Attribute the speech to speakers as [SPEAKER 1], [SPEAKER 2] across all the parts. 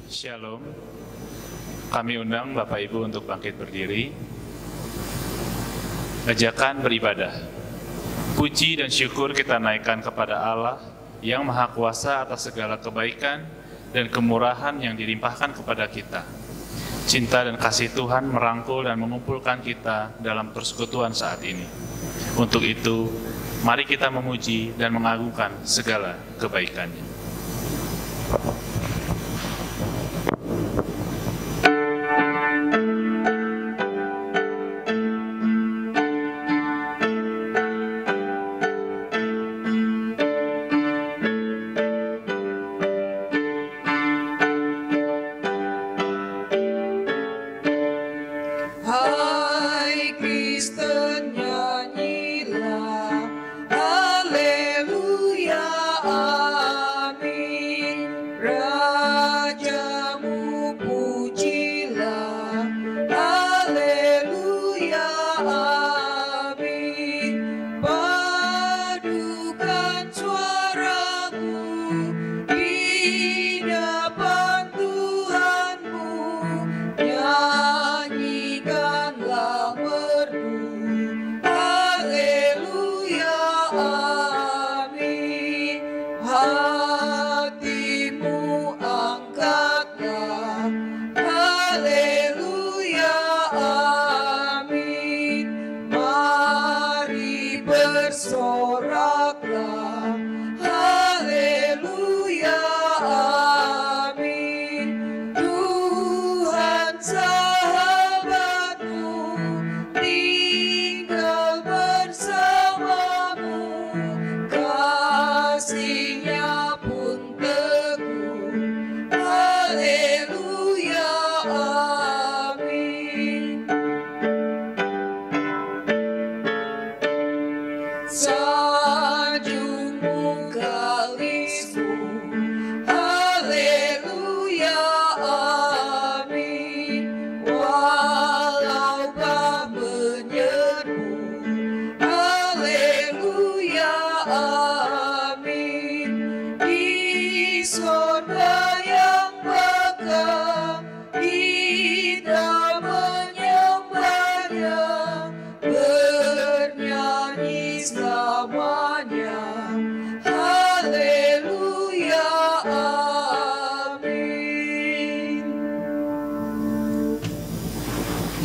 [SPEAKER 1] Shalom. Kami undang Bapak Ibu untuk bangkit berdiri. Ajakan beribadah. Puji dan syukur kita naikkan kepada Allah yang Maha Kuasa atas segala kebaikan dan kemurahan yang dilimpahkan kepada kita. Cinta dan kasih Tuhan merangkul dan mengumpulkan kita dalam persekutuan saat ini. Untuk itu, mari kita memuji dan mengagungkan segala kebaikannya.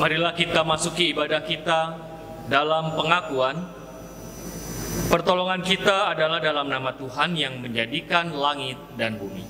[SPEAKER 2] Marilah kita masuki ibadah kita dalam pengakuan. Pertolongan kita adalah dalam nama Tuhan yang menjadikan langit dan bumi.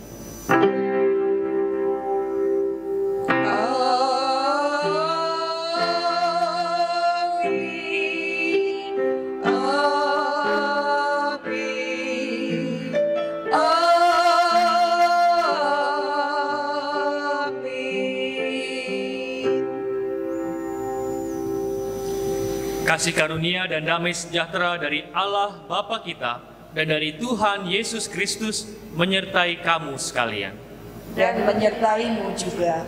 [SPEAKER 2] Kasih karunia dan damai sejahtera dari Allah Bapa kita dan dari Tuhan Yesus Kristus menyertai kamu sekalian.
[SPEAKER 3] Dan menyertaimu juga.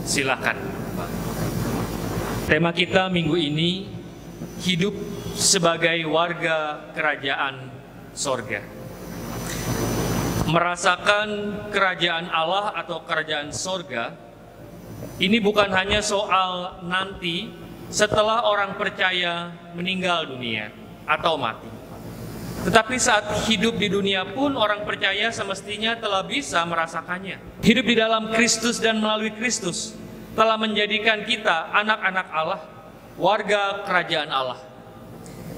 [SPEAKER 2] Silakan. Tema kita minggu ini, hidup sebagai warga kerajaan sorga. Merasakan kerajaan Allah atau kerajaan sorga, ini bukan hanya soal nanti setelah orang percaya meninggal dunia atau mati. Tetapi saat hidup di dunia pun orang percaya semestinya telah bisa merasakannya. Hidup di dalam Kristus dan melalui Kristus telah menjadikan kita anak-anak Allah, warga kerajaan Allah.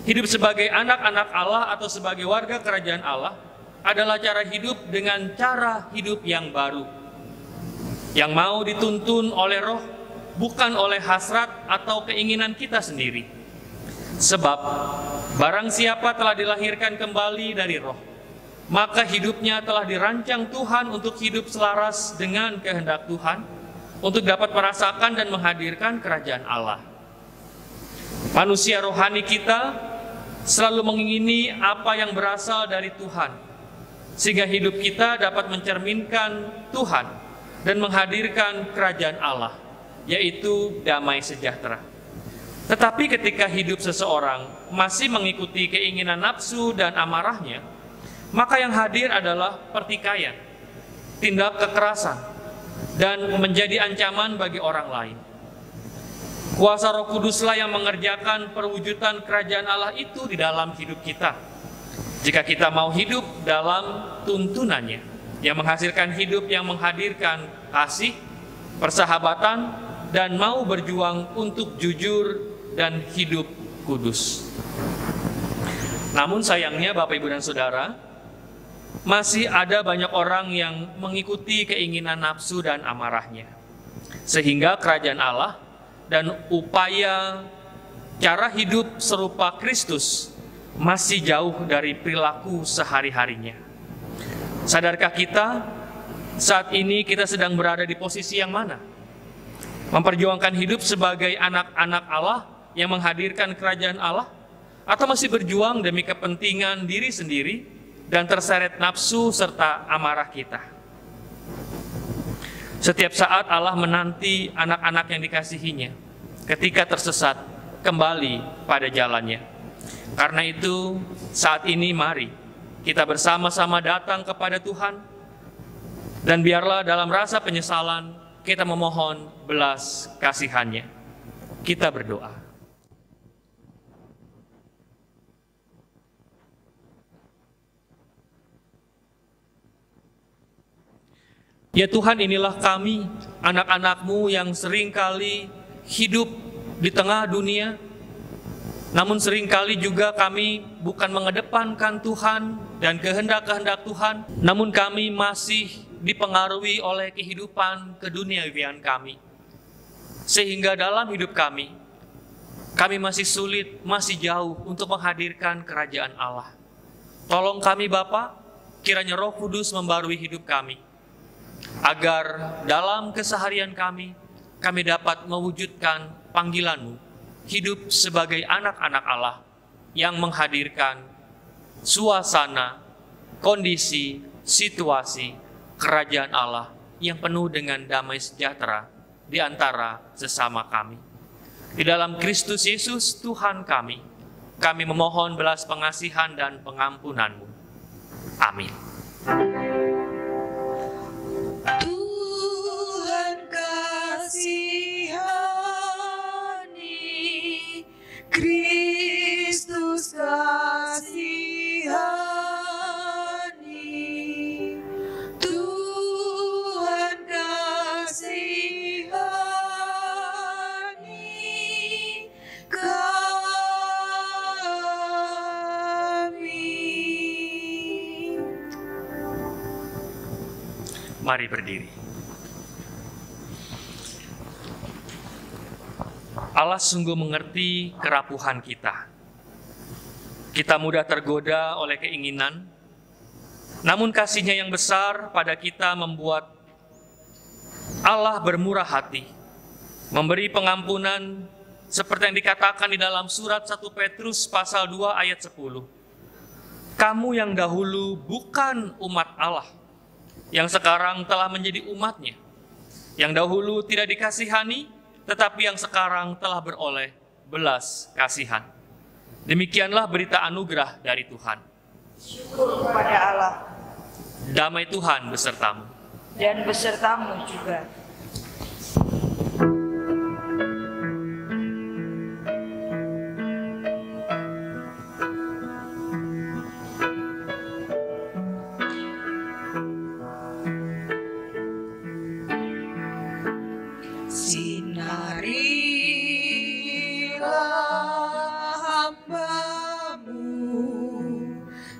[SPEAKER 2] Hidup sebagai anak-anak Allah atau sebagai warga kerajaan Allah adalah cara hidup dengan cara hidup yang baru, yang mau dituntun oleh Roh, bukan oleh hasrat atau keinginan kita sendiri. Sebab barang siapa telah dilahirkan kembali dari Roh, maka hidupnya telah dirancang Tuhan untuk hidup selaras dengan kehendak Tuhan, untuk dapat merasakan dan menghadirkan kerajaan Allah. Manusia rohani kita selalu mengingini apa yang berasal dari Tuhan, sehingga hidup kita dapat mencerminkan Tuhan dan menghadirkan kerajaan Allah, yaitu damai sejahtera. Tetapi ketika hidup seseorang masih mengikuti keinginan nafsu dan amarahnya, maka yang hadir adalah pertikaian, tindak kekerasan, dan menjadi ancaman bagi orang lain. Kuasa Roh Kuduslah yang mengerjakan perwujudan kerajaan Allah itu di dalam hidup kita. Jika kita mau hidup dalam tuntunannya, yang menghasilkan hidup yang menghadirkan kasih, persahabatan, dan mau berjuang untuk jujur dan hidup kudus. Namun sayangnya Bapak, Ibu, dan Saudara, masih ada banyak orang yang mengikuti keinginan nafsu dan amarahnya. Sehingga kerajaan Allah dan upaya cara hidup serupa Kristus masih jauh dari perilaku sehari-harinya. Sadarkah kita saat ini kita sedang berada di posisi yang mana? Memperjuangkan hidup sebagai anak-anak Allah yang menghadirkan kerajaan Allah, atau masih berjuang demi kepentingan diri sendiri dan terseret nafsu serta amarah kita? Setiap saat Allah menanti anak-anak yang dikasihinya ketika tersesat kembali pada jalannya. Karena itu saat ini mari kita bersama-sama datang kepada Tuhan, dan biarlah dalam rasa penyesalan kita memohon belas kasihan-Nya. Kita berdoa. Ya Tuhan, inilah kami, anak-anak-Mu yang seringkali hidup di tengah dunia, namun seringkali juga kami bukan mengedepankan Tuhan dan kehendak-kehendak Tuhan, namun kami masih dipengaruhi oleh kehidupan keduniawian kami. Sehingga dalam hidup kami masih sulit, masih jauh untuk menghadirkan kerajaan Allah. Tolong kami Bapa, kiranya Roh Kudus membarui hidup kami, agar dalam keseharian kami dapat mewujudkan panggilan-Mu, hidup sebagai anak-anak Allah yang menghadirkan suasana, kondisi, situasi kerajaan Allah yang penuh dengan damai sejahtera di antara sesama kami. Di dalam Kristus Yesus Tuhan kami memohon belas pengasihan dan pengampunan-Mu. Amin.
[SPEAKER 3] Tuhan kasihani, Kristus kasihani, Tuhan kasihani kami.
[SPEAKER 2] Mari berdiri. Allah sungguh mengerti kerapuhan kita. Kita mudah tergoda oleh keinginan, namun kasih-Nya yang besar pada kita membuat Allah bermurah hati, memberi pengampunan seperti yang dikatakan di dalam surat 1 Petrus pasal 2 ayat 10. Kamu yang dahulu bukan umat Allah, yang sekarang telah menjadi umat-Nya, yang dahulu tidak dikasihani, tetapi yang sekarang telah beroleh belas kasihan. Demikianlah berita anugerah dari Tuhan.
[SPEAKER 3] Syukur kepada Allah.
[SPEAKER 2] Damai Tuhan besertamu.
[SPEAKER 3] Dan besertamu juga. Sinarilah hamba-Mu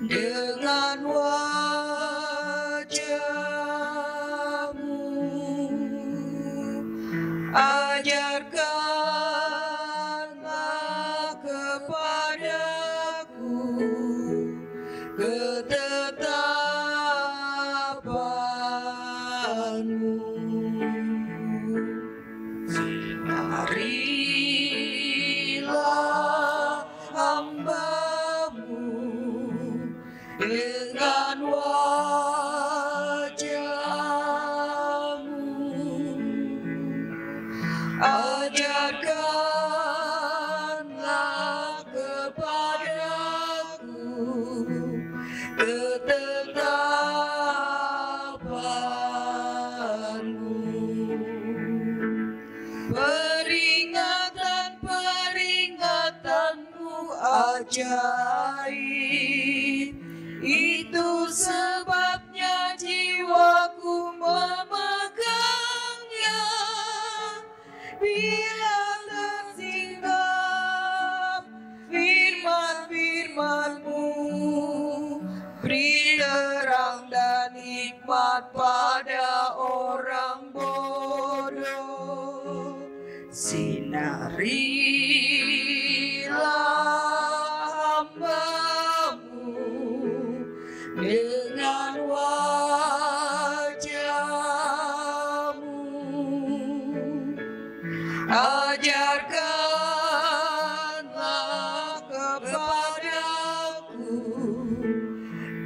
[SPEAKER 3] dengan wajah-Mu, ajarkanlah kepadaku ketetapan-Mu. Sinarilah hamba-Mu dengan wajah-Mu, ajarkanlah kepadaku ketetapan-Mu. ajaib. Itu sebabnya jiwaku memegangnya. Bila tersinggah firman-firman-Mu, beri terang dan hikmat pada orang bodoh. Sinarilah hamba-Mu dengan wajah-Mu. Ajarkanlah kepadaku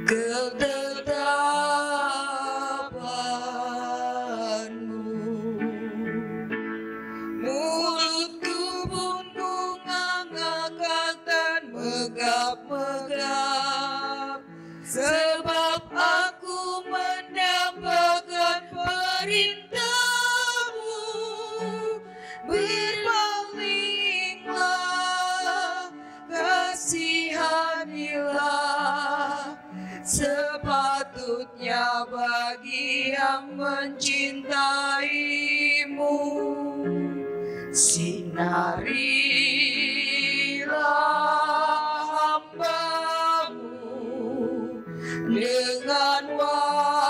[SPEAKER 3] ketetapan-Mu. Mulutku pun mengangkat dan megap-megap, sebab aku mendapatkan perintah-Mu. Berpalinglah, kasihanilah, sepatutnya bagi yang mencintai-Mu. Sinarilah hamba-Mu dengan wajah-Mu.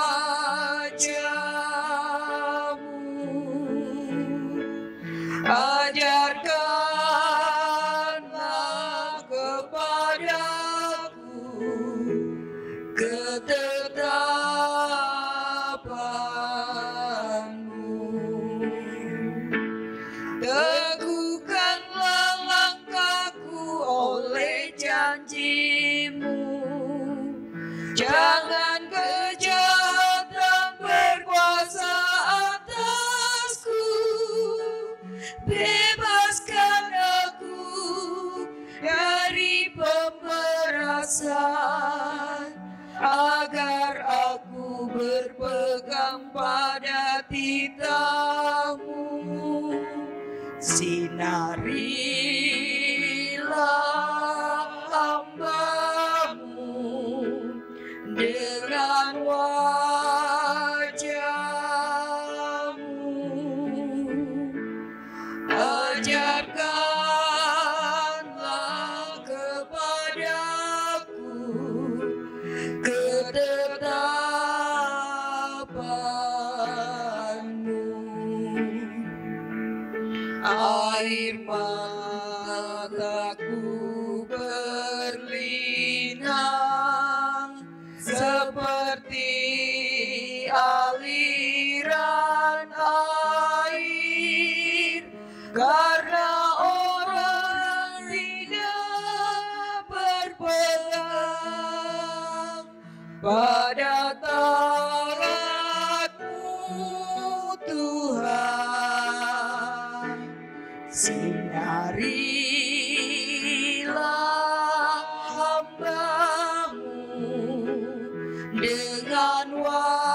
[SPEAKER 3] Ajarkanlah kepadaku ketetapan-Mu. Teguhkanlah langkahku oleh janji-Mu. Jangan kejahatan berkuasa atasku. Bebaskan aku dari pemerasan, agar aku berpegang pada titah-Mu. Sinarilah hamba-Mu dengan wajah-Mu. Ajarkanlah kepadaku ketetapan-Mu. Air mataku berlinang seperti aliran air, karena orang tidak berpegang pada taurat-Mu, Tuhan. Sinarilah hamba-Mu dengan wajah-Mu.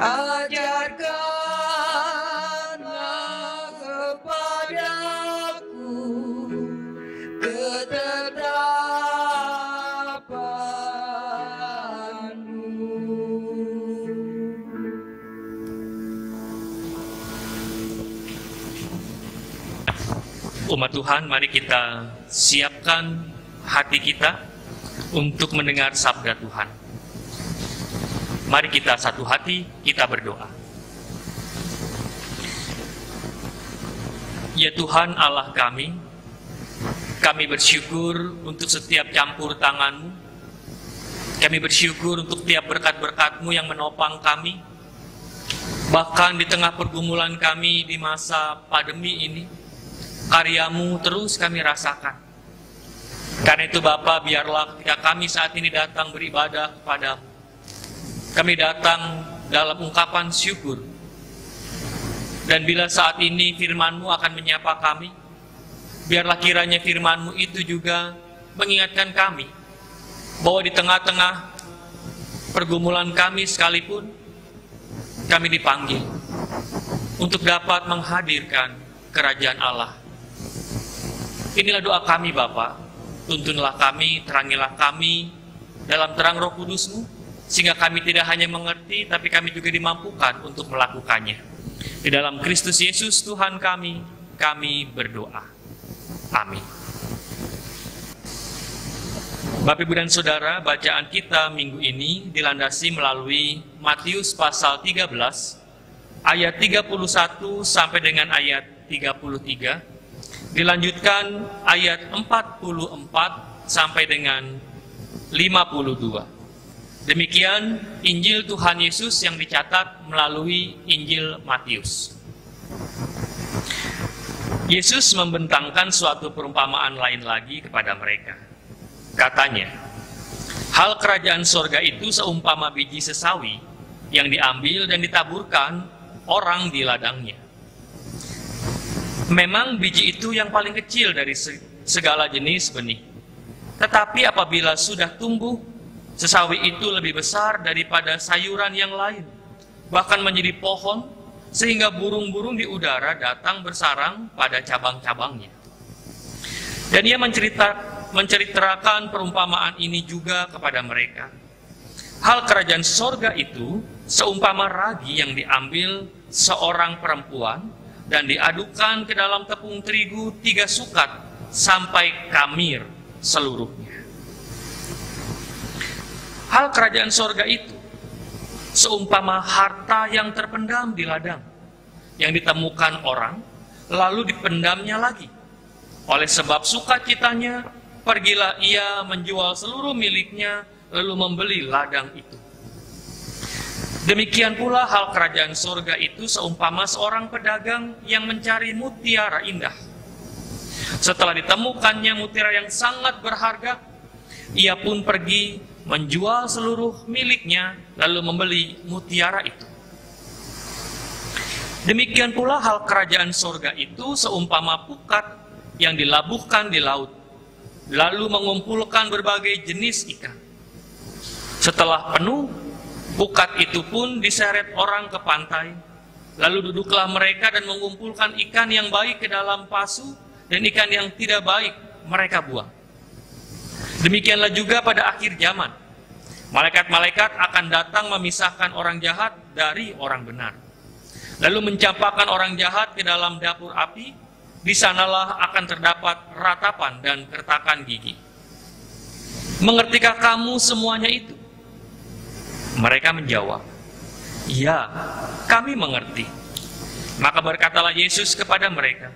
[SPEAKER 3] Ajarkanlah kepadaku ketetapan-Mu.
[SPEAKER 2] Umat Tuhan, mari kita siapkan hati kita untuk mendengar sabda Tuhan. Mari kita satu hati, kita berdoa. Ya Tuhan Allah kami bersyukur untuk setiap campur tangan-Mu. Kami bersyukur untuk tiap berkat-berkat-Mu yang menopang kami. Bahkan di tengah pergumulan kami di masa pandemi ini, karya-Mu terus kami rasakan. Karena itu Bapa, biarlah ketika kami saat ini datang beribadah kepada-Mu, kami datang dalam ungkapan syukur. Dan bila saat ini firman-Mu akan menyapa kami, biarlah kiranya firman-Mu itu juga mengingatkan kami bahwa di tengah-tengah pergumulan kami sekalipun, kami dipanggil untuk dapat menghadirkan kerajaan Allah. Inilah doa kami Bapa, tuntunlah kami, terangilah kami dalam terang Roh Kudus-Mu, sehingga kami tidak hanya mengerti, tapi kami juga dimampukan untuk melakukannya. Di dalam Kristus Yesus Tuhan kami berdoa. Amin. Bapak, Ibu, dan Saudara, bacaan kita minggu ini dilandasi melalui Matius pasal 13, ayat 31 sampai dengan ayat 33, dilanjutkan ayat 44 sampai dengan 52. Demikian Injil Tuhan Yesus yang dicatat melalui Injil Matius. Yesus membentangkan suatu perumpamaan lain lagi kepada mereka. Katanya, hal kerajaan sorga itu seumpama biji sesawi yang diambil dan ditaburkan orang di ladangnya. Memang biji itu yang paling kecil dari segala jenis benih. Tetapi apabila sudah tumbuh, sesawi itu lebih besar daripada sayuran yang lain, bahkan menjadi pohon, sehingga burung-burung di udara datang bersarang pada cabang-cabangnya. Dan ia menceritakan perumpamaan ini juga kepada mereka. Hal kerajaan sorga itu seumpama ragi yang diambil seorang perempuan dan diadukkan ke dalam tepung terigu 3 sukat sampai kamir seluruhnya. Hal kerajaan sorga itu seumpama harta yang terpendam di ladang, yang ditemukan orang, lalu dipendamnya lagi. Oleh sebab sukacitanya, pergilah ia menjual seluruh miliknya, lalu membeli ladang itu. Demikian pula hal kerajaan sorga itu seumpama seorang pedagang yang mencari mutiara indah. Setelah ditemukannya mutiara yang sangat berharga, ia pun pergi menjual seluruh miliknya, lalu membeli mutiara itu. Demikian pula hal kerajaan sorga itu seumpama pukat yang dilabuhkan di laut, lalu mengumpulkan berbagai jenis ikan. Setelah penuh, pukat itu pun diseret orang ke pantai, lalu duduklah mereka dan mengumpulkan ikan yang baik ke dalam pasu, dan ikan yang tidak baik mereka buang. Demikianlah juga pada akhir zaman, malaikat-malaikat akan datang memisahkan orang jahat dari orang benar, lalu mencampakkan orang jahat ke dalam dapur api. Di sanalah akan terdapat ratapan dan kertakan gigi. Mengertikah kamu semuanya itu? Mereka menjawab, ya, kami mengerti. Maka berkatalah Yesus kepada mereka,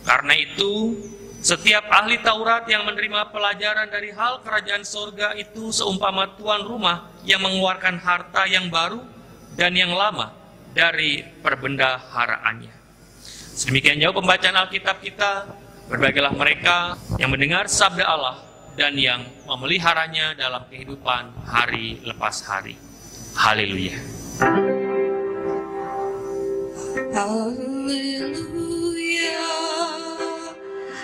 [SPEAKER 2] karena itu setiap ahli Taurat yang menerima pelajaran dari hal kerajaan sorga itu seumpama tuan rumah yang mengeluarkan harta yang baru dan yang lama dari perbendaharaannya. Sedemikian jauh pembacaan Alkitab kita. Berbahagialah mereka yang mendengar sabda Allah dan yang memeliharanya dalam kehidupan hari lepas hari. Haleluya.
[SPEAKER 3] Haleluya.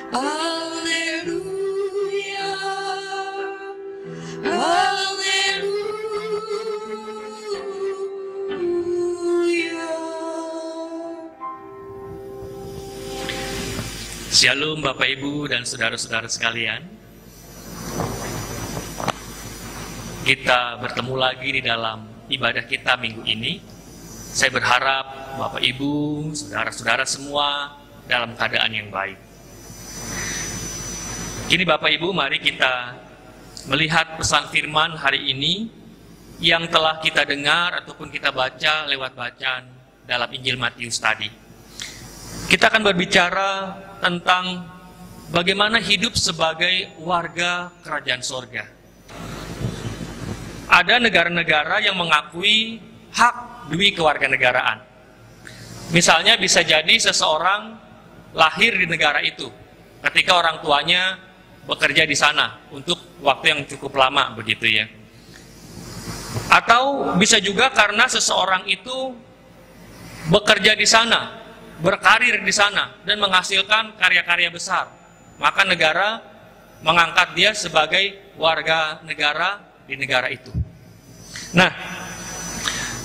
[SPEAKER 3] Haleluya.
[SPEAKER 2] Shalom Bapak Ibu dan saudara-saudara sekalian. Kita bertemu lagi di dalam ibadah kita minggu ini. Saya berharap Bapak Ibu, saudara-saudara semua dalam keadaan yang baik. Kini Bapak Ibu, mari kita melihat pesan firman hari ini yang telah kita dengar ataupun kita baca lewat bacaan dalam Injil Matius tadi. Kita akan berbicara tentang bagaimana hidup sebagai warga kerajaan sorga. Ada negara-negara yang mengakui hak dui kewarganegaraan. Misalnya bisa jadi seseorang lahir di negara itu ketika orang tuanya bekerja di sana untuk waktu yang cukup lama begitu ya. Atau bisa juga karena seseorang itu bekerja di sana, berkarir di sana, dan menghasilkan karya-karya besar. Maka negara mengangkat dia sebagai warga negara di negara itu. Nah,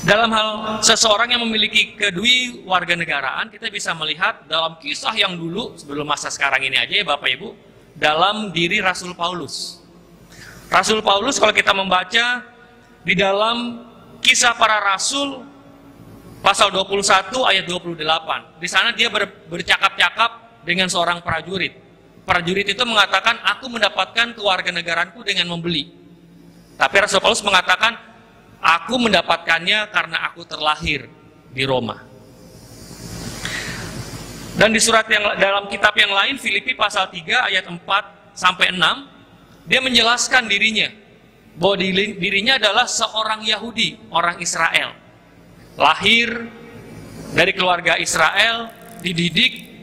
[SPEAKER 2] Dalam hal seseorang yang memiliki kedua warganegaraan, kita bisa melihat dalam kisah yang dulu, sebelum masa sekarang ini aja ya Bapak Ibu, dalam diri Rasul Paulus. Rasul Paulus kalau kita membaca di dalam Kisah Para Rasul pasal 21 ayat 28. Di sana dia bercakap-cakap dengan seorang prajurit. Prajurit itu mengatakan, aku mendapatkan kewarganegaraanku dengan membeli. Tapi Rasul Paulus mengatakan, aku mendapatkannya karena aku terlahir di Roma. Dan di surat yang dalam kitab yang lain, Filipi pasal 3 ayat 4 sampai 6, dia menjelaskan dirinya bahwa dirinya adalah seorang Yahudi, orang Israel. Lahir dari keluarga Israel, dididik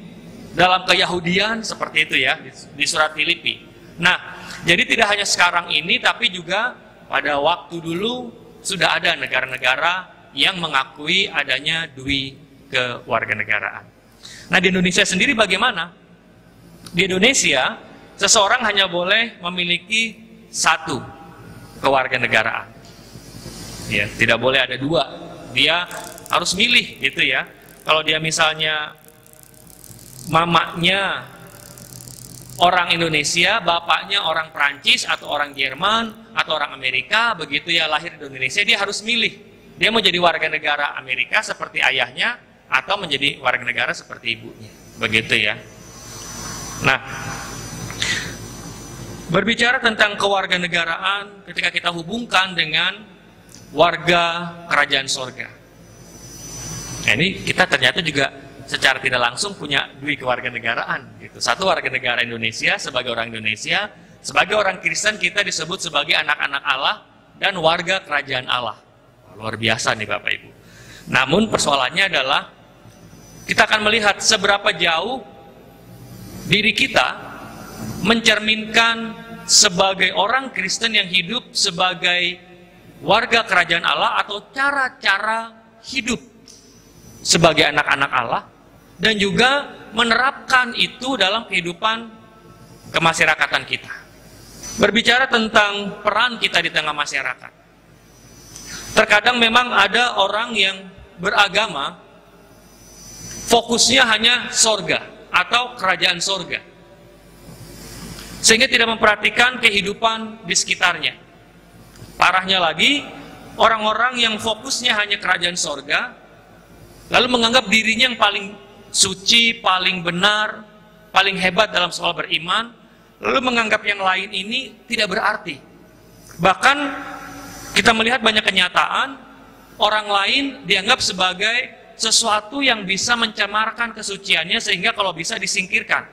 [SPEAKER 2] dalam keyahudian, seperti itu ya di surat Filipi. Nah, jadi tidak hanya sekarang ini, tapi juga pada waktu dulu sudah ada negara-negara yang mengakui adanya dui kewarganegaraan. Nah, di Indonesia sendiri bagaimana? Di Indonesia, seseorang hanya boleh memiliki satu kewarganegaraan. Ya, tidak boleh ada dua. Dia harus milih gitu ya. Kalau dia misalnya mamanya orang Indonesia, bapaknya orang Prancis atau orang Jerman atau orang Amerika, begitu ya lahir di Indonesia, dia harus milih. Dia mau jadi warga negara Amerika seperti ayahnya atau menjadi warga negara seperti ibunya. Begitu ya. Nah, berbicara tentang kewarganegaraan ketika kita hubungkan dengan warga kerajaan sorga. Nah, ini kita ternyata juga secara tidak langsung punya dui kewarganegaraan gitu. Satu warga negara Indonesia sebagai orang Indonesia, sebagai orang Kristen kita disebut sebagai anak-anak Allah dan warga kerajaan Allah. Luar biasa nih Bapak Ibu. Namun persoalannya adalah kita akan melihat seberapa jauh diri kita mencerminkan sebagai orang Kristen yang hidup sebagai warga kerajaan Allah atau cara-cara hidup sebagai anak-anak Allah, dan juga menerapkan itu dalam kehidupan kemasyarakatan kita. Berbicara tentang peran kita di tengah masyarakat. Terkadang memang ada orang yang beragama fokusnya hanya sorga atau kerajaan sorga, sehingga tidak memperhatikan kehidupan di sekitarnya. Parahnya lagi, orang-orang yang fokusnya hanya kerajaan sorga, lalu menganggap dirinya yang paling suci, paling benar, paling hebat dalam soal beriman, lalu menganggap yang lain ini tidak berarti. Bahkan kita melihat banyak kenyataan, orang lain dianggap sebagai sesuatu yang bisa mencemarkan kesuciannya sehingga kalau bisa disingkirkan.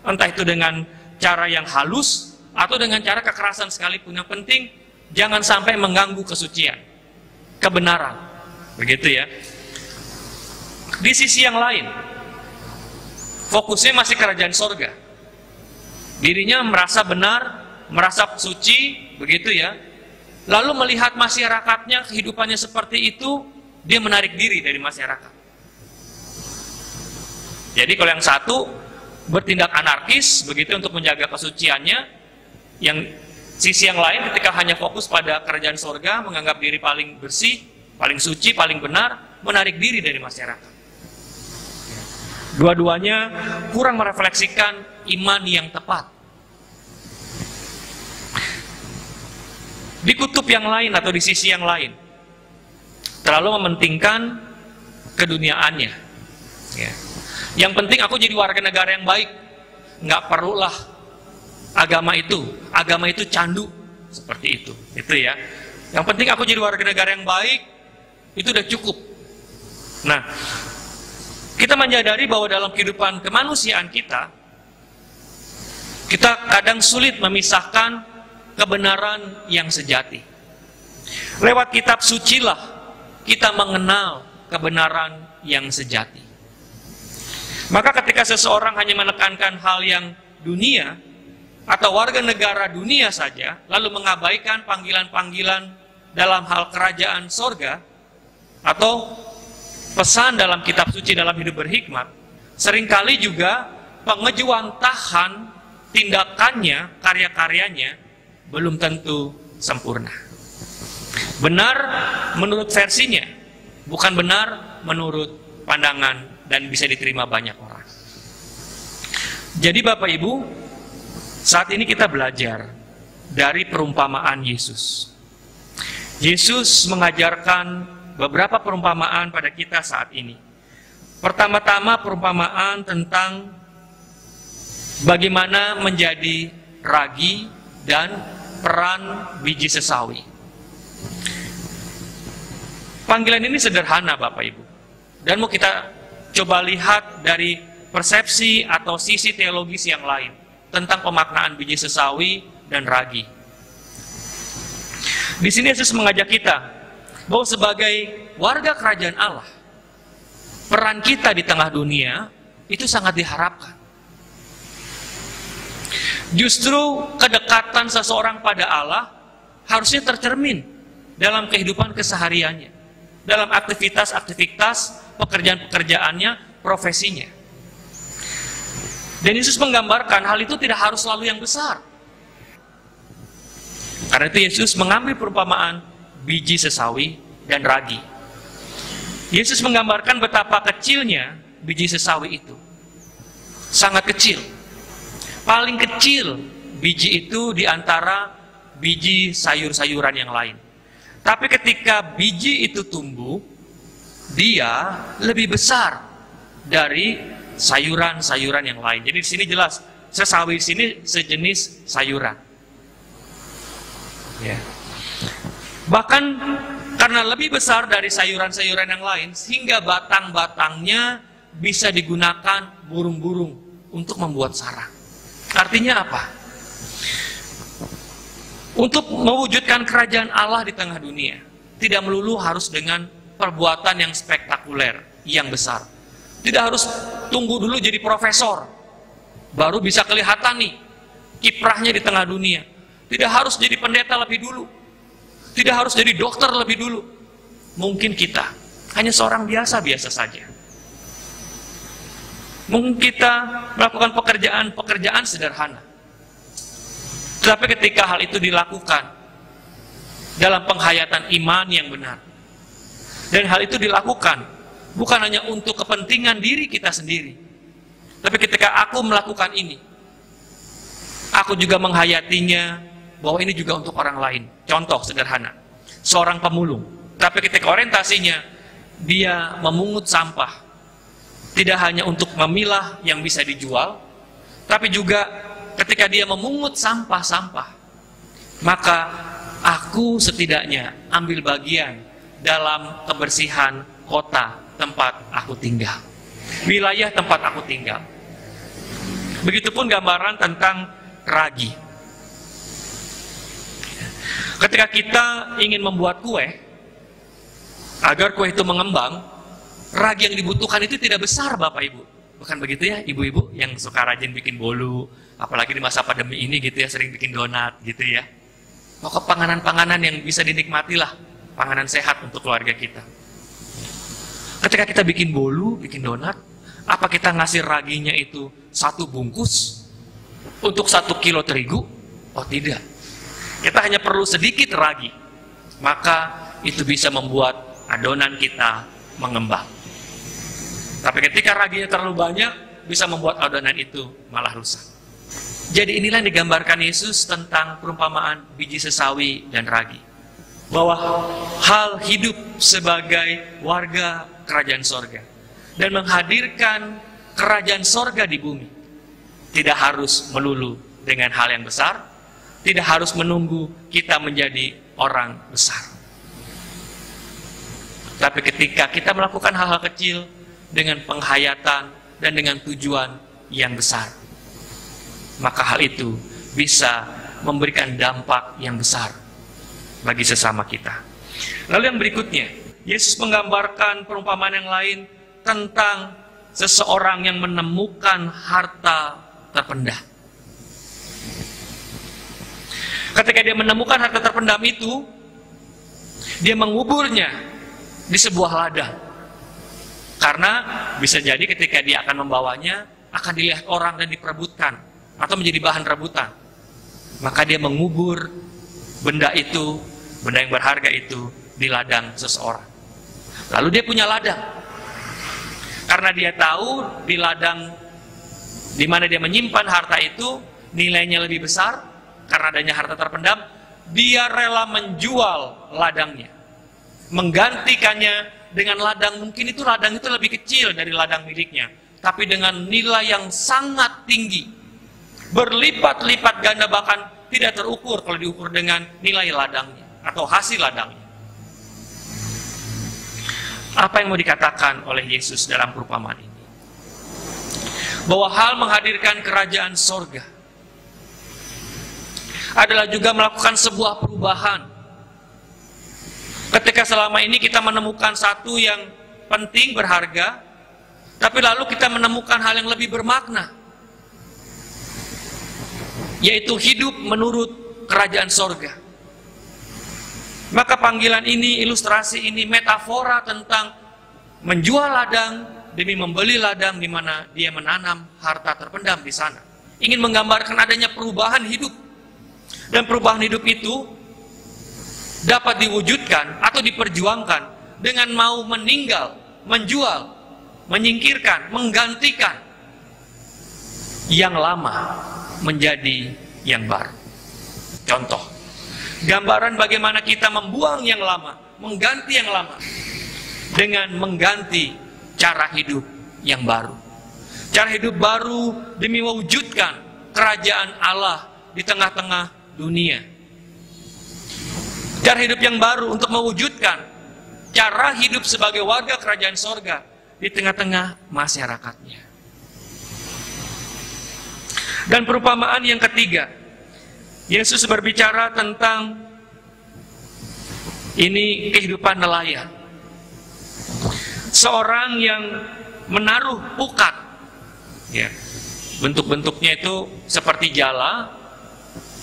[SPEAKER 2] Entah itu dengan cara yang halus atau dengan cara kekerasan sekalipun. Yang penting jangan sampai mengganggu kesucian, kebenaran. Begitu ya. Di sisi yang lain, fokusnya masih kerajaan sorga. Dirinya merasa benar, merasa suci, begitu ya. Lalu melihat masyarakatnya, kehidupannya seperti itu, dia menarik diri dari masyarakat. Jadi kalau yang satu bertindak anarkis, begitu untuk menjaga kesuciannya, yang sisi yang lain ketika hanya fokus pada kerajaan sorga, menganggap diri paling bersih, paling suci, paling benar, menarik diri dari masyarakat. Dua-duanya kurang merefleksikan iman yang tepat. Di kutub yang lain atau di sisi yang lain, terlalu mementingkan keduniaannya. Ya. Yang penting aku jadi warga negara yang baik, nggak perlulah agama itu candu seperti itu ya. Yang penting aku jadi warga negara yang baik, itu udah cukup. Nah, kita menyadari bahwa dalam kehidupan kemanusiaan kita kadang sulit memisahkan kebenaran yang sejati. Lewat kitab sucilah kita mengenal kebenaran yang sejati. Maka ketika seseorang hanya menekankan hal yang dunia atau warga negara dunia saja, lalu mengabaikan panggilan-panggilan dalam hal kerajaan sorga atau pesan dalam kitab suci dalam hidup berhikmat, seringkali juga pengejuantahan tindakannya, karya-karyanya belum tentu sempurna. Benar menurut versinya, bukan benar menurut pandangan dan bisa diterima banyak orang. Jadi Bapak Ibu, saat ini kita belajar dari perumpamaan Yesus. Yesus mengajarkan beberapa perumpamaan pada kita saat ini. Pertama-tama perumpamaan tentang bagaimana menjadi ragi dan peran biji sesawi. Panggilan ini sederhana Bapak Ibu. Dan mau kita coba lihat dari persepsi atau sisi teologis yang lain tentang pemaknaan biji sesawi dan ragi. Di sini Yesus mengajak kita bahwa sebagai warga kerajaan Allah, peran kita di tengah dunia itu sangat diharapkan. Justru kedekatan seseorang pada Allah harusnya tercermin dalam kehidupan kesehariannya, dalam aktivitas-aktivitas pekerjaan-pekerjaannya, profesinya. Dan Yesus menggambarkan hal itu tidak harus selalu yang besar. Karena itu Yesus mengambil perumpamaan biji sesawi dan ragi. Yesus menggambarkan betapa kecilnya biji sesawi itu. Sangat kecil. Paling kecil biji itu di antara biji sayur-sayuran yang lain. Tapi ketika biji itu tumbuh, dia lebih besar dari sayuran-sayuran yang lain. Jadi di sini jelas, sesawi di sini sejenis sayuran. Ya. Bahkan karena lebih besar dari sayuran-sayuran yang lain, sehingga batang-batangnya bisa digunakan burung-burung untuk membuat sarang. Artinya apa? Untuk mewujudkan kerajaan Allah di tengah dunia, tidak melulu harus dengan perbuatan yang spektakuler, yang besar. Tidak harus tunggu dulu jadi profesor, baru bisa kelihatan nih kiprahnya di tengah dunia. Tidak harus jadi pendeta lebih dulu. Tidak harus jadi dokter lebih dulu. Mungkin kita hanya seorang biasa-biasa saja. Mungkin kita melakukan pekerjaan-pekerjaan sederhana. Tetapi ketika hal itu dilakukan dalam penghayatan iman yang benar, dan hal itu dilakukan bukan hanya untuk kepentingan diri kita sendiri, tapi ketika aku melakukan ini, aku juga menghayatinya bahwa ini juga untuk orang lain. Contoh sederhana, seorang pemulung, tapi ketika orientasinya dia memungut sampah, tidak hanya untuk memilah yang bisa dijual, tapi juga ketika dia memungut sampah-sampah, maka aku setidaknya ambil bagian dalam kebersihan kota tempat aku tinggal, wilayah tempat aku tinggal. Begitupun gambaran tentang ragi. Ketika kita ingin membuat kue, agar kue itu mengembang, ragi yang dibutuhkan itu tidak besar Bapak Ibu. Bukan begitu ya ibu-ibu yang suka rajin bikin bolu, apalagi di masa pandemi ini gitu ya, sering bikin donat gitu ya. Pokok panganan-panganan yang bisa dinikmati lah, panganan sehat untuk keluarga kita. Ketika kita bikin bolu, bikin donat, apa kita ngasih raginya itu 1 bungkus untuk 1 kilo terigu? Oh tidak. Kita hanya perlu sedikit ragi, maka itu bisa membuat adonan kita mengembang. Tapi ketika raginya terlalu banyak, bisa membuat adonan itu malah rusak. Jadi inilah yang digambarkan Yesus tentang perumpamaan biji sesawi dan ragi. Bahwa hal hidup sebagai warga kerajaan sorga dan menghadirkan kerajaan sorga di bumi tidak harus melulu dengan hal yang besar, tidak harus menunggu kita menjadi orang besar. Tapi ketika kita melakukan hal-hal kecil dengan penghayatan dan dengan tujuan yang besar, maka hal itu bisa memberikan dampak yang besar bagi sesama kita. Lalu yang berikutnya, Yesus menggambarkan perumpamaan yang lain tentang seseorang yang menemukan harta terpendam. Ketika dia menemukan harta terpendam itu, dia menguburnya di sebuah ladang. Karena bisa jadi ketika dia akan membawanya, akan dilihat orang dan diperebutkan, atau menjadi bahan rebutan. Maka dia mengubur benda itu, benda yang berharga itu, di ladang seseorang. Lalu dia punya ladang. Karena dia tahu di ladang di mana dia menyimpan harta itu nilainya lebih besar karena adanya harta terpendam, dia rela menjual ladangnya, menggantikannya dengan ladang, mungkin itu ladang itu lebih kecil dari ladang miliknya, tapi dengan nilai yang sangat tinggi, berlipat-lipat ganda, bahkan tidak terukur kalau diukur dengan nilai ladangnya atau hasil ladangnya. Apa yang mau dikatakan oleh Yesus dalam perumpamaan ini? Bahwa hal menghadirkan kerajaan sorga adalah juga melakukan sebuah perubahan. Ketika selama ini kita menemukan satu yang penting, berharga, tapi lalu kita menemukan hal yang lebih bermakna, yaitu hidup menurut kerajaan sorga. Maka panggilan ini, ilustrasi ini, metafora tentang menjual ladang demi membeli ladang di mana dia menanam harta terpendam di sana. Ingin menggambarkan adanya perubahan hidup. Dan perubahan hidup itu dapat diwujudkan atau diperjuangkan dengan mau meninggal, menjual, menyingkirkan, menggantikan yang lama menjadi yang baru. Contoh, gambaran bagaimana kita membuang yang lama, mengganti yang lama dengan mengganti cara hidup yang baru. Cara hidup baru demi mewujudkan kerajaan Allah di tengah-tengah dunia. Cara hidup yang baru untuk mewujudkan cara hidup sebagai warga kerajaan sorga di tengah-tengah masyarakatnya. Dan perumpamaan yang ketiga, Yesus berbicara tentang ini kehidupan nelayan. Seorang yang menaruh pukat, ya, bentuk-bentuknya itu seperti jala,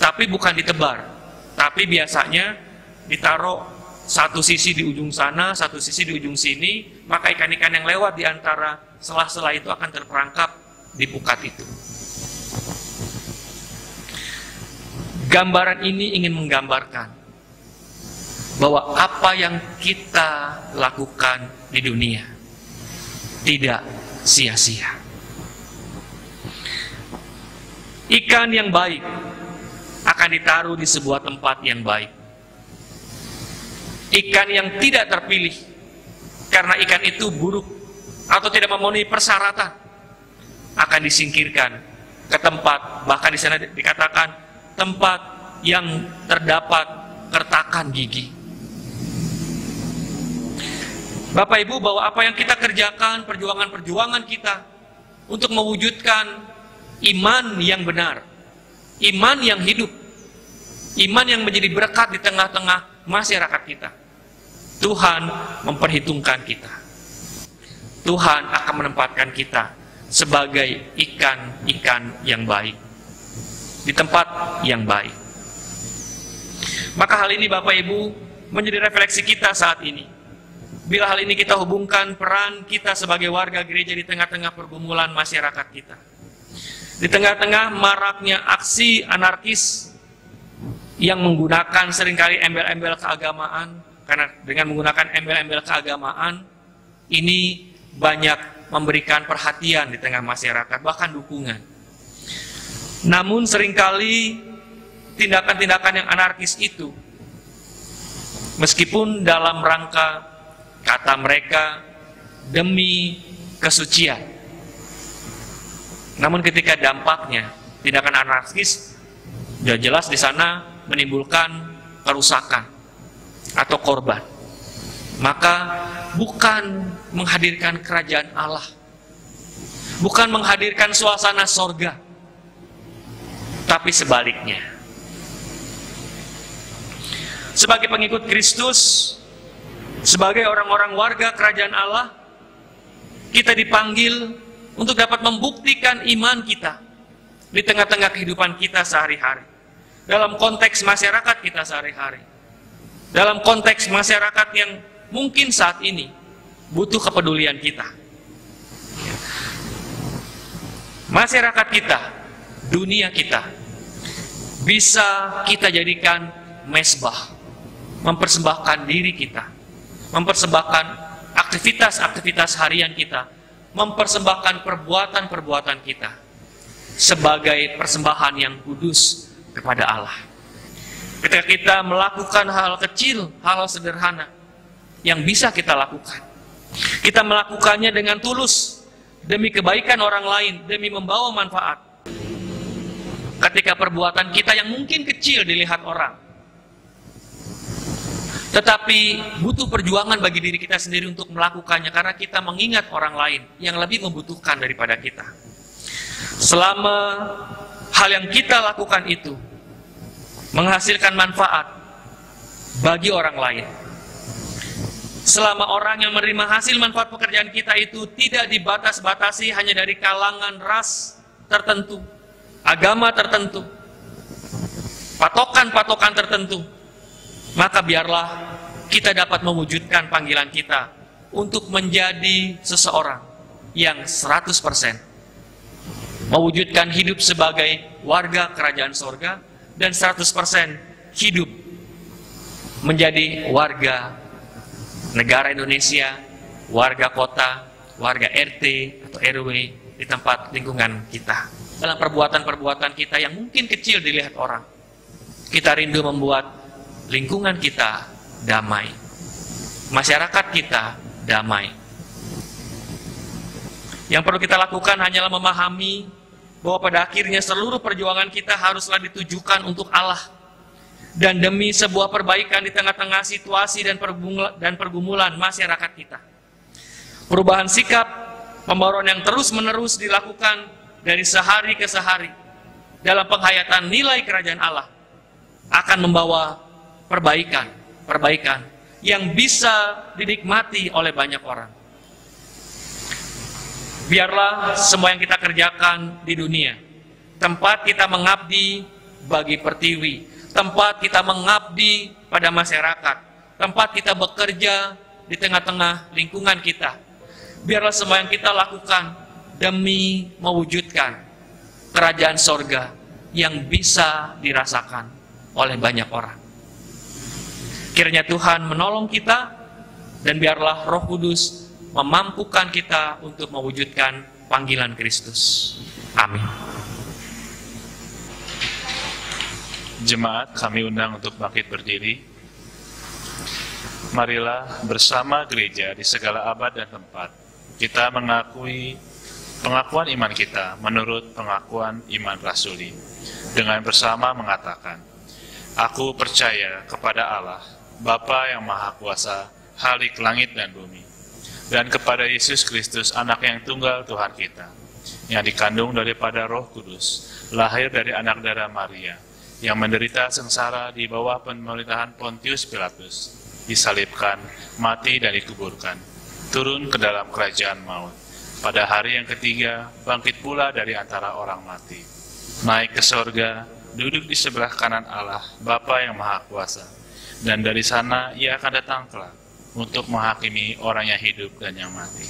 [SPEAKER 2] tapi bukan ditebar, tapi biasanya ditaruh satu sisi di ujung sana, satu sisi di ujung sini, maka ikan-ikan yang lewat di antara sela-sela itu akan terperangkap di pukat itu. Gambaran ini ingin menggambarkan bahwa apa yang kita lakukan di dunia tidak sia-sia. Ikan yang baik akan ditaruh di sebuah tempat yang baik. Ikan yang tidak terpilih karena ikan itu buruk atau tidak memenuhi persyaratan akan disingkirkan ke tempat, bahkan di sana dikatakan tempat yang terdapat kertakan gigi. Bapak Ibu, bahwa apa yang kita kerjakan, perjuangan-perjuangan kita untuk mewujudkan iman yang benar, iman yang hidup, iman yang menjadi berkat di tengah-tengah masyarakat kita, Tuhan memperhitungkan kita. Tuhan akan menempatkan kita sebagai ikan-ikan yang baik di tempat yang baik. Maka hal ini Bapak Ibu menjadi refleksi kita saat ini. Bila hal ini kita hubungkan peran kita sebagai warga gereja di tengah-tengah pergumulan masyarakat kita, di tengah-tengah maraknya aksi anarkis yang menggunakan seringkali embel-embel keagamaan, karena dengan menggunakan embel-embel keagamaan ini banyak memberikan perhatian di tengah masyarakat, bahkan dukungan. Namun seringkali tindakan-tindakan yang anarkis itu, meskipun dalam rangka kata mereka demi kesucian, namun ketika dampaknya tindakan anarkis jelas di sana menimbulkan kerusakan atau korban, maka bukan menghadirkan kerajaan Allah, bukan menghadirkan suasana sorga, tapi sebaliknya. Sebagai pengikut Kristus, sebagai orang-orang warga kerajaan Allah, kita dipanggil untuk dapat membuktikan iman kita di tengah-tengah kehidupan kita sehari-hari, dalam konteks masyarakat kita sehari-hari, dalam konteks masyarakat yang mungkin saat ini butuh kepedulian kita. Masyarakat kita, dunia kita, bisa kita jadikan mesbah, mempersembahkan diri kita, mempersembahkan aktivitas-aktivitas harian kita, mempersembahkan perbuatan-perbuatan kita sebagai persembahan yang kudus kepada Allah. Ketika kita melakukan hal kecil, hal sederhana yang bisa kita lakukan, kita melakukannya dengan tulus demi kebaikan orang lain, demi membawa manfaat. Ketika perbuatan kita yang mungkin kecil dilihat orang, tetapi butuh perjuangan bagi diri kita sendiri untuk melakukannya, karena kita mengingat orang lain yang lebih membutuhkan daripada kita. Selama hal yang kita lakukan itu menghasilkan manfaat bagi orang lain, selama orang yang menerima hasil manfaat pekerjaan kita itu tidak dibatas-batasi hanya dari kalangan ras tertentu, agama tertentu, patokan-patokan tertentu, maka biarlah kita dapat mewujudkan panggilan kita untuk menjadi seseorang yang 100% mewujudkan hidup sebagai warga kerajaan sorga, dan 100% hidup menjadi warga negara Indonesia, warga kota, warga RT atau RW di tempat lingkungan kita. Dalam perbuatan-perbuatan kita yang mungkin kecil dilihat orang, kita rindu membuat lingkungan kita damai, masyarakat kita damai. Yang perlu kita lakukan hanyalah memahami bahwa pada akhirnya seluruh perjuangan kita haruslah ditujukan untuk Allah dan demi sebuah perbaikan di tengah-tengah situasi dan pergumulan masyarakat kita. Perubahan sikap, pembaruan yang terus-menerus dilakukan dari sehari ke sehari dalam penghayatan nilai kerajaan Allah akan membawa perbaikan yang bisa dinikmati oleh banyak orang. Biarlah semua yang kita kerjakan di dunia, tempat kita mengabdi bagi pertiwi, tempat kita mengabdi pada masyarakat, tempat kita bekerja di tengah-tengah lingkungan kita, biarlah semua yang kita lakukan demi mewujudkan kerajaan sorga yang bisa dirasakan oleh banyak orang. Kiranya Tuhan menolong kita, dan biarlah Roh Kudus memampukan kita untuk mewujudkan panggilan Kristus. Amin.
[SPEAKER 1] Jemaat, kami undang untuk bangkit berdiri. Marilah bersama gereja di segala abad dan tempat kita mengakui pengakuan iman kita menurut pengakuan iman rasuli, dengan bersama mengatakan, "Aku percaya kepada Allah, Bapa yang Maha Kuasa, Khalik langit dan bumi, dan kepada Yesus Kristus, Anak yang tunggal Tuhan kita, yang dikandung daripada Roh Kudus, lahir dari anak darah Maria, yang menderita sengsara di bawah pemerintahan Pontius Pilatus, disalibkan, mati dan dikuburkan, turun ke dalam kerajaan maut. Pada hari yang ketiga, bangkit pula dari antara orang mati, naik ke sorga, duduk di sebelah kanan Allah, Bapa yang Maha Kuasa, dan dari sana Ia akan datang kelak untuk menghakimi orang yang hidup dan yang mati.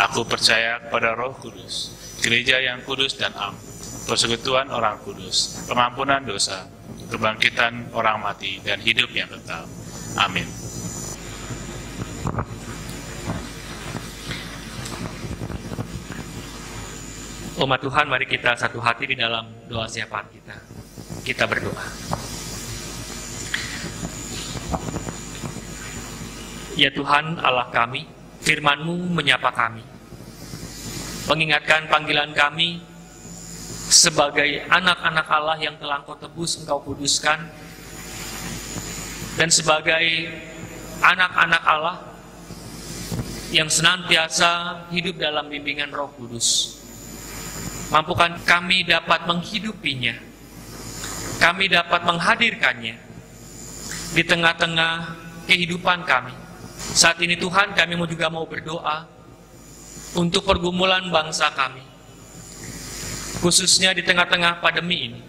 [SPEAKER 1] Aku percaya kepada Roh Kudus, gereja yang kudus dan am, persekutuan orang kudus, pengampunan dosa, kebangkitan orang mati, dan hidup yang kekal. Amin.
[SPEAKER 2] Umat Tuhan, mari kita satu hati di dalam doa syafaat kita. Kita berdoa. Ya Tuhan Allah kami, firman-Mu menyapa kami, mengingatkan panggilan kami sebagai anak-anak Allah yang telah Engkau tebus, Engkau kuduskan, dan sebagai anak-anak Allah yang senantiasa hidup dalam bimbingan Roh Kudus. Mampukan kami dapat menghidupinya, kami dapat menghadirkannya di tengah-tengah kehidupan kami. Saat ini Tuhan, kami juga mau berdoa untuk pergumulan bangsa kami, khususnya di tengah-tengah pandemi ini.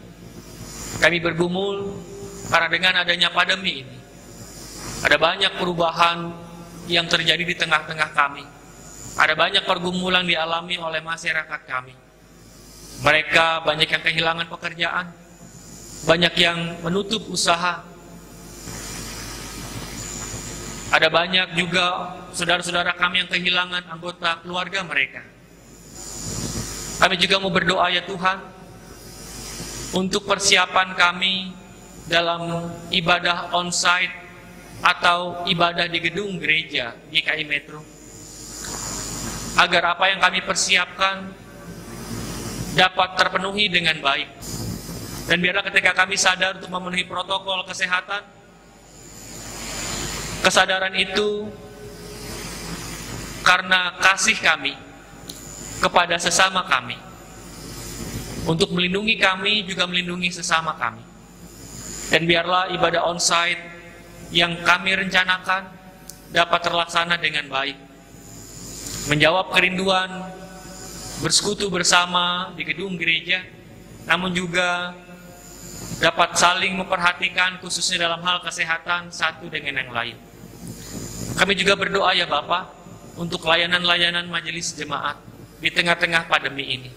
[SPEAKER 2] Kami bergumul karena dengan adanya pandemi ini, ada banyak perubahan yang terjadi di tengah-tengah kami. Ada banyak pergumulan dialami oleh masyarakat kami. Mereka banyak yang kehilangan pekerjaan, banyak yang menutup usaha. Ada banyak juga saudara-saudara kami yang kehilangan anggota keluarga mereka. Kami juga mau berdoa ya Tuhan, untuk persiapan kami dalam ibadah onsite atau ibadah di gedung gereja GKI Metro. Agar apa yang kami persiapkan dapat terpenuhi dengan baik. Dan biarlah ketika kami sadar untuk memenuhi protokol kesehatan, kesadaran itu karena kasih kami kepada sesama kami, untuk melindungi kami juga melindungi sesama kami. Dan biarlah ibadah onsite yang kami rencanakan dapat terlaksana dengan baik, menjawab kerinduan bersekutu bersama di gedung gereja, namun juga dapat saling memperhatikan khususnya dalam hal kesehatan satu dengan yang lain. Kami juga berdoa ya Bapak untuk layanan-layanan majelis jemaat di tengah-tengah pandemi ini.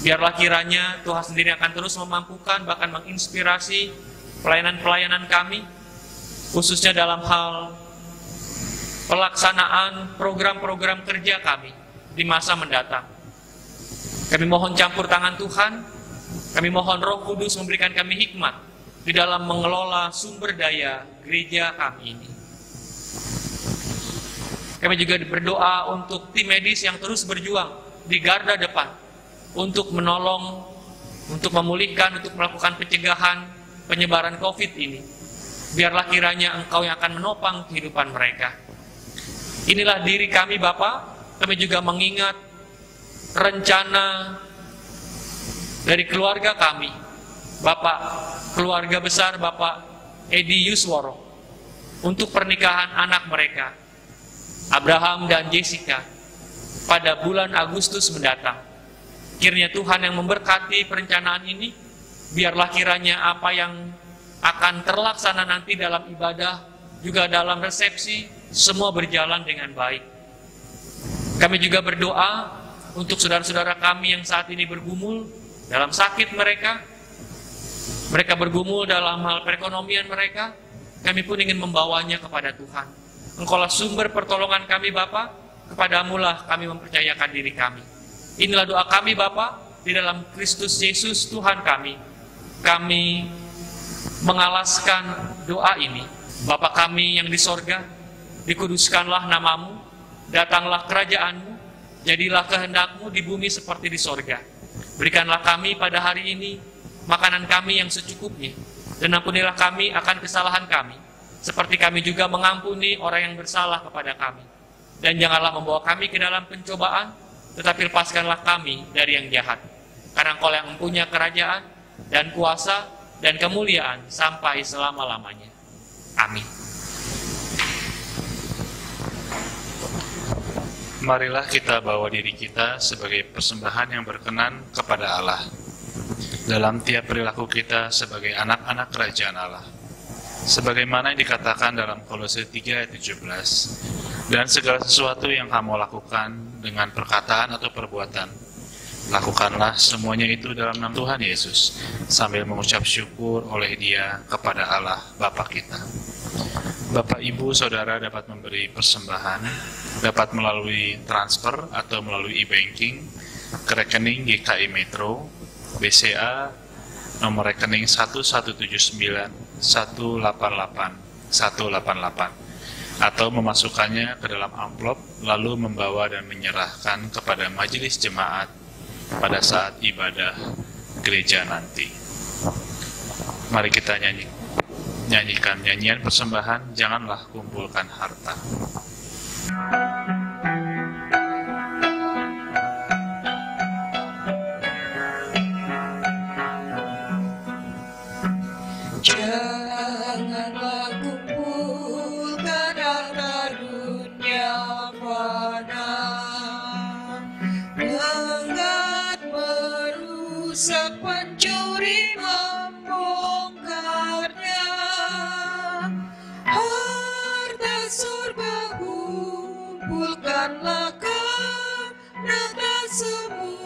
[SPEAKER 2] Biarlah kiranya Tuhan sendiri akan terus memampukan bahkan menginspirasi pelayanan-pelayanan kami, khususnya dalam hal pelaksanaan program-program kerja kami di masa mendatang. Kami mohon campur tangan Tuhan, kami mohon Roh Kudus memberikan kami hikmat di dalam mengelola sumber daya gereja kami ini. Kami juga berdoa untuk tim medis yang terus berjuang di garda depan untuk menolong, untuk memulihkan, untuk melakukan pencegahan penyebaran COVID ini. Biarlah kiranya Engkau yang akan menopang kehidupan mereka. Inilah diri kami Bapak, kami juga mengingat rencana dari keluarga kami, Bapak, keluarga besar Bapak Edi Yusworo, untuk pernikahan anak mereka, Abraham dan Jessica, pada bulan Agustus mendatang. Kiranya Tuhan yang memberkati perencanaan ini, biarlah kiranya apa yang akan terlaksana nanti dalam ibadah, juga dalam resepsi, semua berjalan dengan baik. Kami juga berdoa untuk saudara-saudara kami yang saat ini bergumul dalam sakit mereka bergumul dalam hal perekonomian mereka, kami pun ingin membawanya kepada Tuhan. Engkaulah sumber pertolongan kami Bapa, kepadamulah kami mempercayakan diri kami. Inilah doa kami Bapa, di dalam Kristus Yesus Tuhan kami. Kami mengalaskan doa ini. Bapa kami yang di sorga, dikuduskanlah namamu, datanglah kerajaanmu, jadilah kehendakmu di bumi seperti di sorga. Berikanlah kami pada hari ini makanan kami yang secukupnya, dan ampunilah kami akan kesalahan kami, seperti kami juga mengampuni orang yang bersalah kepada kami. Dan janganlah membawa kami ke dalam pencobaan, tetapi lepaskanlah kami dari yang jahat. Karena Engkau yang mempunyai kerajaan, dan kuasa, dan kemuliaan sampai selama-lamanya. Amin.
[SPEAKER 1] Marilah kita bawa diri kita sebagai persembahan yang berkenan kepada Allah dalam tiap perilaku kita sebagai anak-anak kerajaan Allah. Sebagaimana yang dikatakan dalam Kolose 3 ayat 17, dan segala sesuatu yang kamu lakukan dengan perkataan atau perbuatan, lakukanlah semuanya itu dalam nama Tuhan Yesus, sambil mengucap syukur oleh Dia kepada Allah Bapa kita. Bapak, Ibu, Saudara dapat memberi persembahan, dapat melalui transfer atau melalui e-banking ke rekening GKI Metro, BCA, nomor rekening 1199188188, atau memasukkannya ke dalam amplop, lalu membawa dan menyerahkan kepada majelis jemaat pada saat ibadah gereja nanti. Mari kita nyanyikan nyanyian persembahan, janganlah kumpulkan harta.
[SPEAKER 3] Janganlah kumpulkan harta dunia fana, lengan merusak, pencuri membongkarnya. Harta surga kumpulkanlah karena semu.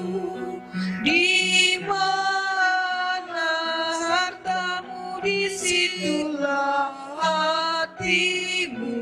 [SPEAKER 3] Di mana hartamu, disitulah hatimu.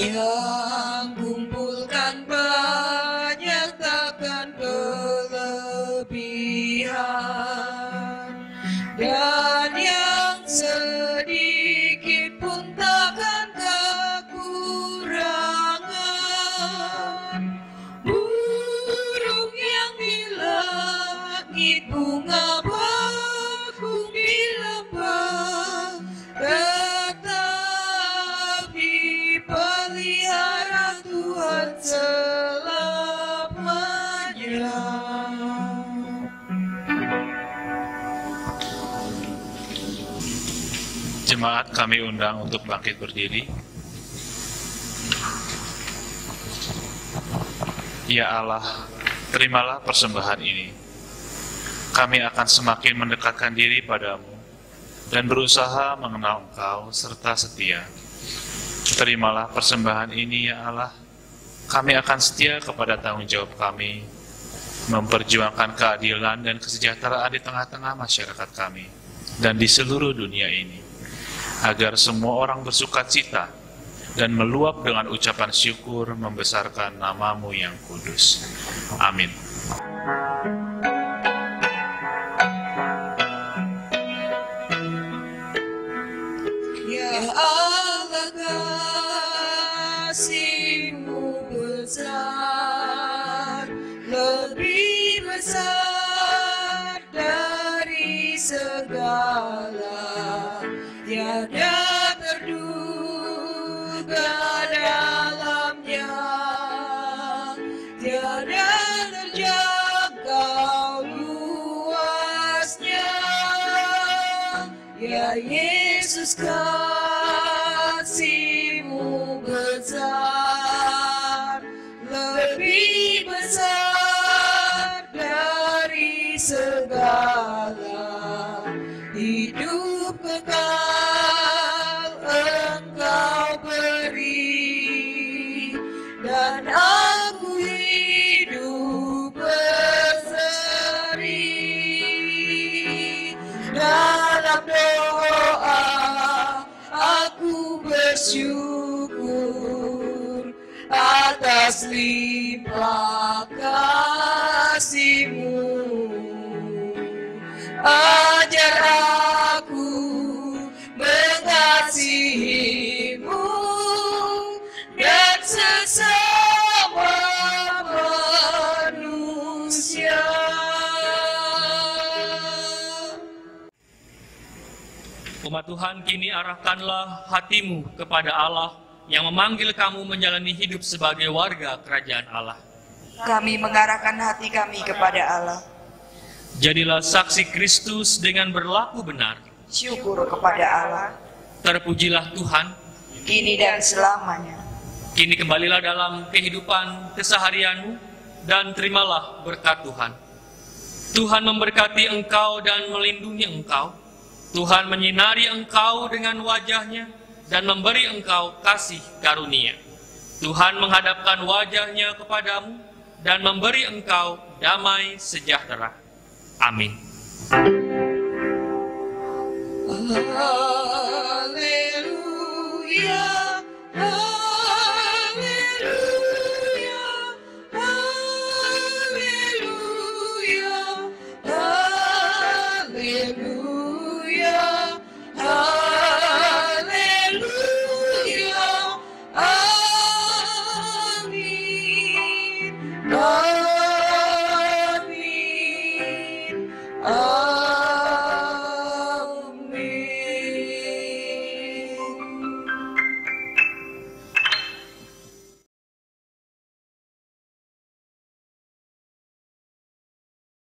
[SPEAKER 3] yang kumpulkan banyak takkan kelebihan, dan yang sedikit pun takkan kekurangan. Burung yang di langit, bunga bakung di lembah, tetap dipelihara Tuhan selamanya.
[SPEAKER 1] Jemaat kami undang untuk bangkit berdiri. Ya Allah, terimalah persembahan ini. Kami akan semakin mendekatkan diri padamu dan berusaha mengenal Engkau serta setia. Terimalah persembahan ini, ya Allah. Kami akan setia kepada tanggung jawab kami, memperjuangkan keadilan dan kesejahteraan di tengah-tengah masyarakat kami dan di seluruh dunia ini, agar semua orang bersukacita dan meluap dengan ucapan syukur membesarkan nama-Mu yang kudus. Amin.
[SPEAKER 3] Ya Allah, kasih-Mu besar, lebih besar dari segala, tiada terduga dalamnya, tiada terjangkau luasnya. Ya Yesus, kasih-Mu besar, lebih besar dari segala, hidup kekal Engkau beri, dan aku hidup berseri. Dalam doa aku bersyukur atas limpah kasih-Mu. Ajar aku mengasihi-Mu dan sesama manusia.
[SPEAKER 2] Umat Tuhan, kini arahkanlah hatimu kepada Allah yang memanggil kamu menjalani hidup sebagai warga kerajaan Allah.
[SPEAKER 4] Kami mengarahkan hati kami kepada Allah.
[SPEAKER 2] Jadilah saksi Kristus dengan berlaku benar.
[SPEAKER 4] Syukur kepada Allah,
[SPEAKER 2] Terpujilah Tuhan.
[SPEAKER 4] kini dan selamanya.
[SPEAKER 2] Kini kembalilah dalam kehidupan keseharianmu dan terimalah berkat Tuhan. Tuhan memberkati engkau dan melindungi engkau. Tuhan menyinari engkau dengan wajahnya dan memberi engkau kasih karunia. Tuhan menghadapkan wajahnya kepadamu dan memberi engkau damai sejahtera. Amin.